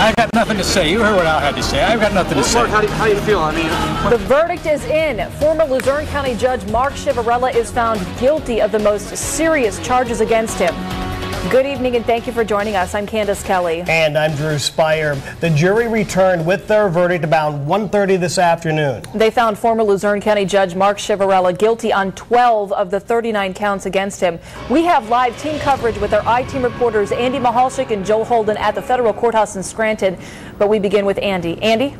I got nothing to say. You heard what I had to say. I've got nothing to say. Mark, how do you feel? I mean, the verdict is in. Former Luzerne County Judge Mark Ciavarella is found guilty of the most serious charges against him. Good evening and thank you for joining us. I'm Candace Kelly. And I'm Drew Spire. The jury returned with their verdict about 1:30 this afternoon. They found former Luzerne County Judge Mark Ciavarella guilty on 12 of the 39 counts against him. We have live team coverage with our I-Team reporters Andy Mahalchik and Joe Holden at the federal courthouse in Scranton. But we begin with Andy. Andy?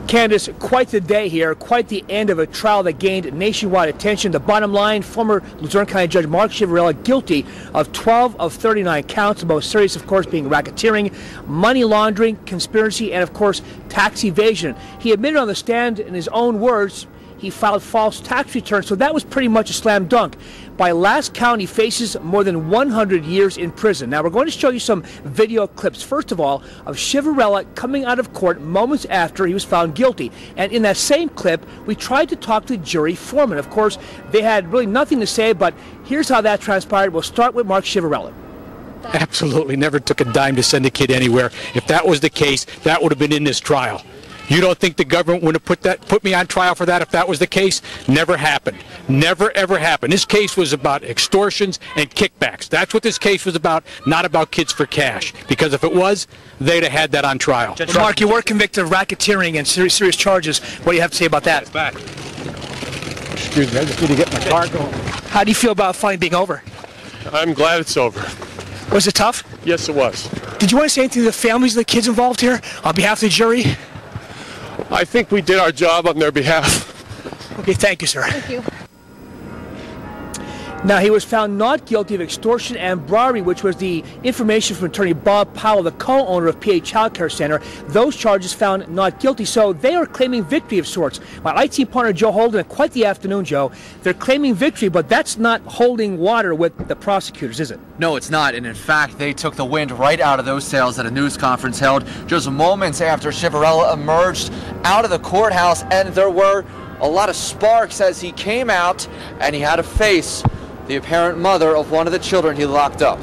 Candace, quite the day here, quite the end of a trial that gained nationwide attention. The bottom line, former Luzerne County Judge Mark Ciavarella guilty of 12 of 39 counts, the most serious, of course, being racketeering, money laundering, conspiracy, and, of course, tax evasion. He admitted on the stand, in his own words, he filed false tax returns, so that was pretty much a slam dunk. By last count, he faces more than 100 years in prison. Now, we're going to show you some video clips, first of all, of Ciavarella coming out of court moments after he was found guilty. And in that same clip, we tried to talk to the jury foreman. Of course, they had really nothing to say, but here's how that transpired. We'll start with Mark Ciavarella. Absolutely never took a dime to send a kid anywhere. If that was the case, that would have been in this trial. You don't think the government would have put me on trial for that if that was the case? Never happened. Never, ever happened. This case was about extortions and kickbacks. That's what this case was about, not about kids for cash. Because if it was, they'd have had that on trial. Judge Mark, you were convicted of racketeering and serious charges. What do you have to say about that? Back. Excuse me, I just need to get my car going. How do you feel about finally being over? I'm glad it's over. Was it tough? Yes, it was. Did you want to say anything to the families of the kids involved here on behalf of the jury? I think we did our job on their behalf. Okay, thank you, sir. Thank you. Now, he was found not guilty of extortion and bribery, which was the information from attorney Bob Powell, the co-owner of PA Child Care Center. Those charges found not guilty, so they are claiming victory of sorts. My IT partner, Joe Holden, had quite the afternoon, Joe. They're claiming victory, but that's not holding water with the prosecutors, is it? no, it's not. And in fact, they took the wind right out of those sails at a news conference held just moments after Ciavarella emerged out of the courthouse. And there were a lot of sparks as he came out and he had to face the apparent mother of one of the children he locked up.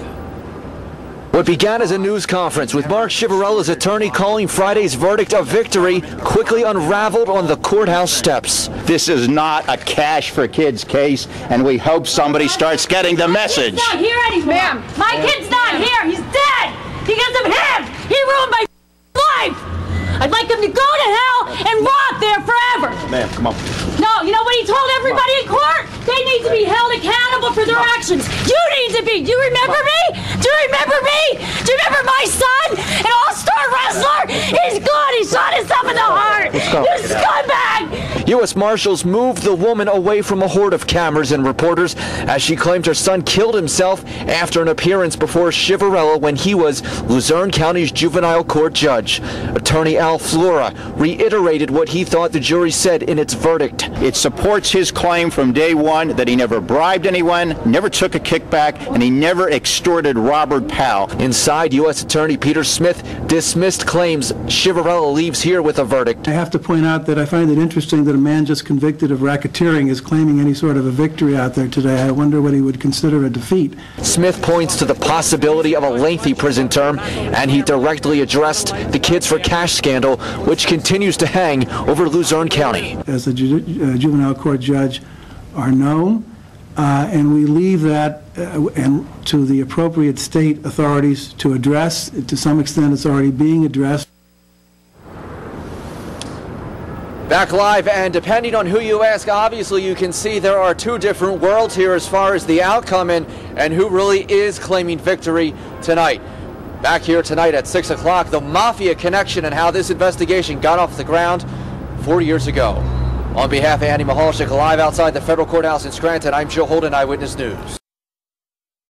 What began as a news conference with Mark Ciavarella's attorney calling Friday's verdict a victory quickly unraveled on the courthouse steps. This is not a cash for kids case, and we hope somebody starts getting the message. He's not here anymore. Ma'am, my kid's not here. He's dead because of him. He ruined my life. I'd like him to go to hell and rot there forever. Ma'am, come on. No, you know what he told everybody in court? They need to be held accountable for their actions. You need to be. Do you remember me? Do you remember me? Do you remember my son? An all-star wrestler? He's good. He shot himself in the heart. You scumbag. U.S. Marshals moved the woman away from a horde of cameras and reporters as she claimed her son killed himself after an appearance before Ciavarella when he was Luzerne County's juvenile court judge. Attorney Al Flora reiterated what he thought the jury said in its verdict. It supports his claim from day one that he never bribed anyone, never took a kickback, and he never extorted Robert Powell. Inside, U.S. Attorney Peter Smith dismissed claims Ciavarella leaves here with a verdict. I have to point out that I find it interesting that a man just convicted of racketeering is claiming any sort of a victory out there today. I wonder what he would consider a defeat. Smith points to the possibility of a lengthy prison term, and he directly addressed the Kids for Cash scandal, which continues to hang over Luzerne County. As a juvenile court judge are known, and we leave that and to the appropriate state authorities to address. To some extent, it's already being addressed. Back live, and depending on who you ask, obviously you can see there are two different worlds here as far as the outcome and who really is claiming victory tonight. Back here tonight at 6 o'clock, the Mafia connection and how this investigation got off the ground 4 years ago. On behalf of Andy Mahalchik, live outside the federal courthouse in Scranton, I'm Joe Holden, Eyewitness News.